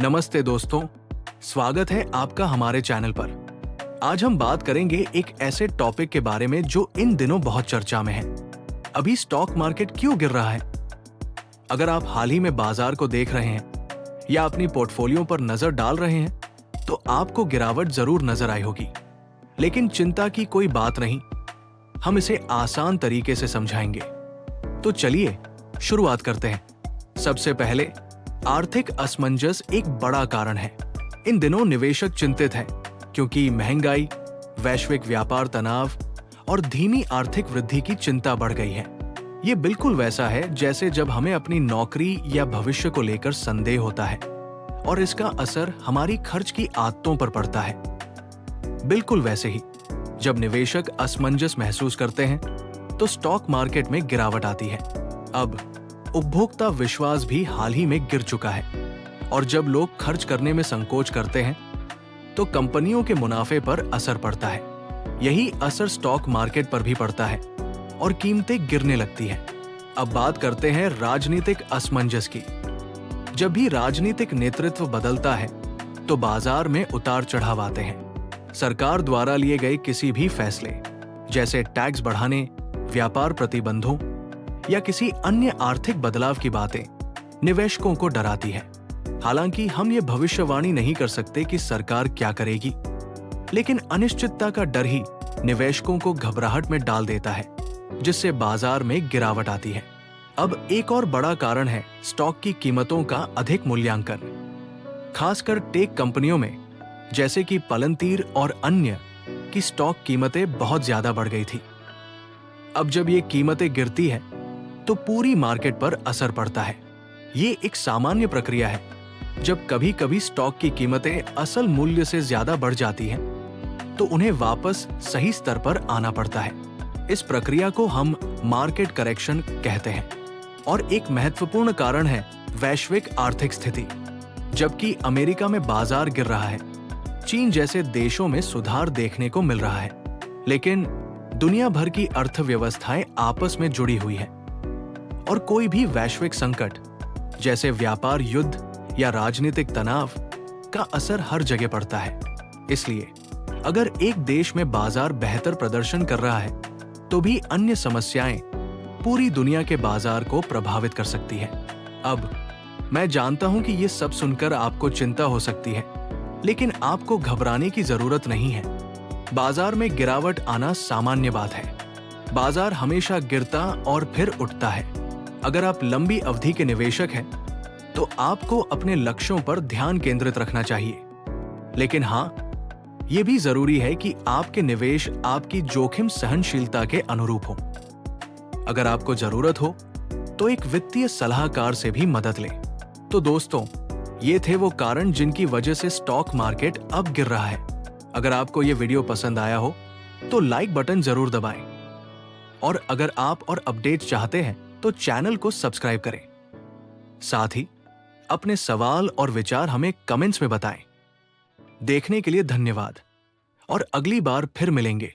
नमस्ते दोस्तों, स्वागत है आपका हमारे चैनल पर। आज हम बात करेंगे एक ऐसे टॉपिक के बारे में जो इन दिनों बहुत चर्चा में है। अभी स्टॉक मार्केट क्यों गिर रहा है? अगर आप हाल ही में बाजार को देख रहे हैं या अपनी पोर्टफोलियो पर नजर डाल रहे हैं तो आपको गिरावट जरूर नजर आई होगी। लेकिन चिंता की कोई बात नहीं, हम इसे आसान तरीके से समझाएंगे। तो चलिए शुरुआत करते हैं। सबसे पहले, आर्थिक असमंजस एक बड़ा कारण है। इन दिनों निवेशक चिंतित हैं क्योंकि महंगाई, वैश्विक व्यापार तनाव और धीमी आर्थिक वृद्धि की चिंता बढ़ गई है। ये बिल्कुल वैसा है जैसे जब हमें अपनी नौकरी या भविष्य को लेकर संदेह होता है और इसका असर हमारी खर्च की आदतों पर पड़ता है। बिल्कुल वैसे ही जब निवेशक असमंजस महसूस करते हैं तो स्टॉक मार्केट में गिरावट आती है। अब उपभोक्ता विश्वास भी हाल ही में गिर चुका है और जब लोग खर्च करने में संकोच करते हैं तो कंपनियों के मुनाफे पर असर पड़ता है। यही असर स्टॉक मार्केट पर भी पड़ता है और कीमतें गिरने लगती हैं। अब बात करते हैं राजनीतिक असमंजस की। जब भी राजनीतिक नेतृत्व बदलता है तो बाजार में उतार चढ़ाव आते हैं। सरकार द्वारा लिए गए किसी भी फैसले, जैसे टैक्स बढ़ाने, व्यापार प्रतिबंधों या किसी अन्य आर्थिक बदलाव की बातें निवेशकों को डराती है। हालांकि हम ये भविष्यवाणी नहीं कर सकते कि सरकार क्या करेगी, लेकिन अनिश्चितता का डर ही निवेशकों को घबराहट में डाल देता है, जिससे बाजार में गिरावट आती है। अब एक और बड़ा कारण है स्टॉक की कीमतों का अधिक मूल्यांकन। खासकर टेक कंपनियों में, जैसे कि पलंतीर और अन्य की स्टॉक कीमतें बहुत ज्यादा बढ़ गई थी। अब जब ये कीमतें गिरती है तो पूरी मार्केट पर असर पड़ता है। ये एक सामान्य प्रक्रिया है। जब कभी कभी स्टॉक की कीमतें असल मूल्य से ज्यादा बढ़ जाती हैं, तो उन्हें वापस सही स्तर पर आना पड़ता है। इस प्रक्रिया को हम मार्केट करेक्शन कहते हैं। और एक महत्वपूर्ण कारण है वैश्विक आर्थिक स्थिति। जबकि अमेरिका में बाजार गिर रहा है, चीन जैसे देशों में सुधार देखने को मिल रहा है, लेकिन दुनिया भर की अर्थव्यवस्थाएं आपस में जुड़ी हुई है और कोई भी वैश्विक संकट, जैसे व्यापार युद्ध या राजनीतिक तनाव, का असर हर जगह पड़ता है। इसलिए अगर एक देश में बाजार बेहतर प्रदर्शन कर रहा है तो भी अन्य समस्याएं पूरी दुनिया के बाजार को प्रभावित कर सकती है। अब मैं जानता हूं कि ये सब सुनकर आपको चिंता हो सकती है, लेकिन आपको घबराने की जरूरत नहीं है। बाजार में गिरावट आना सामान्य बात है। बाजार हमेशा गिरता और फिर उठता है। अगर आप लंबी अवधि के निवेशक हैं तो आपको अपने लक्ष्यों पर ध्यान केंद्रित रखना चाहिए। लेकिन हाँ, यह भी जरूरी है कि आपके निवेश आपकी जोखिम सहनशीलता के अनुरूप हो। अगर आपको जरूरत हो तो एक वित्तीय सलाहकार से भी मदद लें। तो दोस्तों, ये थे वो कारण जिनकी वजह से स्टॉक मार्केट अब गिर रहा है। अगर आपको ये वीडियो पसंद आया हो तो लाइक बटन जरूर दबाएं। और अगर आप और अपडेट चाहते हैं तो चैनल को सब्सक्राइब करें। साथ ही अपने सवाल और विचार हमें कमेंट्स में बताएं। देखने के लिए धन्यवाद और अगली बार फिर मिलेंगे।